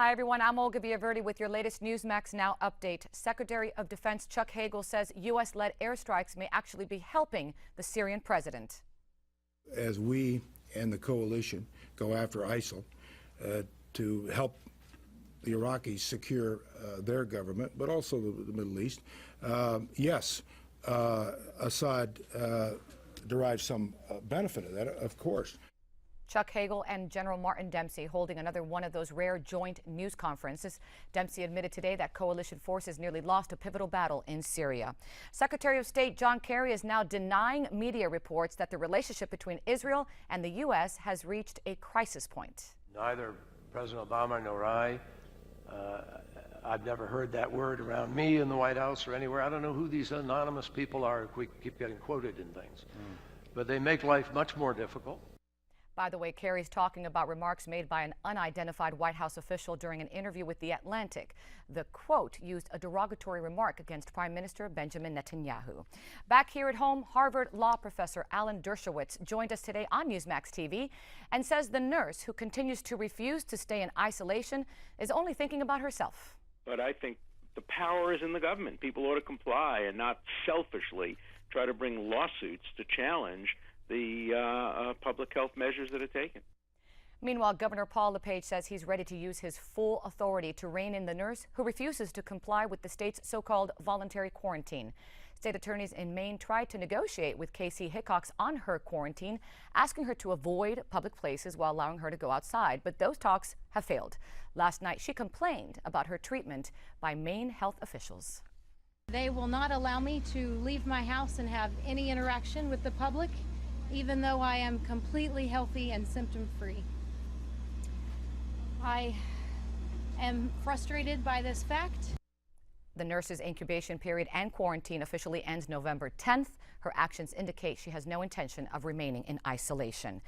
Hi, everyone. I'm Olga Villaverde with your latest Newsmax Now update. Secretary of Defense Chuck Hagel says U.S.-led airstrikes may actually be helping the Syrian president. As we and the coalition go after ISIL to help the Iraqis secure their government, but also the Middle East, yes, Assad derives some benefit of that, of course. Chuck Hagel and General Martin Dempsey holding another one of those rare joint news conferences. Dempsey admitted today that coalition forces nearly lost a pivotal battle in Syria. Secretary of State John Kerry is now denying media reports that the relationship between Israel and the U.S. has reached a crisis point. Neither President Obama nor I've never heard that word around me in the White House or anywhere. I don't know who these anonymous people are. We keep getting quoted in things. But they make life much more difficult. By the way, Kerry's talking about remarks made by an unidentified White House official during an interview with The Atlantic. The quote used a derogatory remark against Prime Minister Benjamin Netanyahu. Back here at home, Harvard law professor Alan Dershowitz joined us today on Newsmax TV and says the nurse who continues to refuse to stay in isolation is only thinking about herself. But I think the power is in the government. People ought to comply and not selfishly try to bring lawsuits to challenge the public health measures that are taken. Meanwhile, Governor Paul LePage says he's ready to use his full authority to rein in the nurse who refuses to comply with the state's so-called voluntary quarantine. State attorneys in Maine tried to negotiate with Casey Hickox on her quarantine, asking her to avoid public places while allowing her to go outside. But those talks have failed. Last night, she complained about her treatment by Maine health officials. They will not allow me to leave my house and have any interaction with the public, even though I am completely healthy and symptom-free. I am frustrated by this fact. The nurse's incubation period and quarantine officially ends November 10th. Her actions indicate she has no intention of remaining in isolation.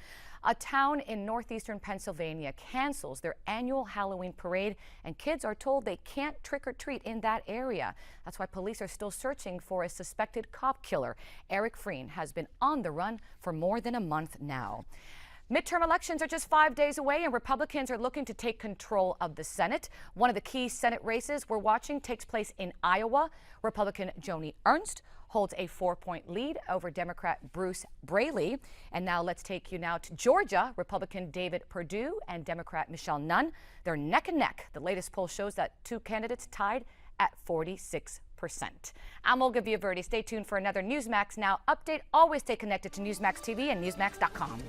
A town in northeastern Pennsylvania cancels their annual Halloween parade, and kids are told they can't trick-or-treat in that area. That's why police are still searching for a suspected cop killer. Eric Freen has been on the run for more than a month now. Midterm elections are just 5 days away, and Republicans are looking to take control of the Senate. One of the key Senate races we're watching takes place in Iowa. Republican Joni Ernst holds a 4-point lead over Democrat Bruce Braley. And now let's take you now to Georgia. Republican David Perdue and Democrat Michelle Nunn, they're neck and neck. The latest poll shows that two candidates tied at 46%. I'm Olga Villaverde. Stay tuned for another Newsmax Now update. Always stay connected to Newsmax TV and Newsmax.com.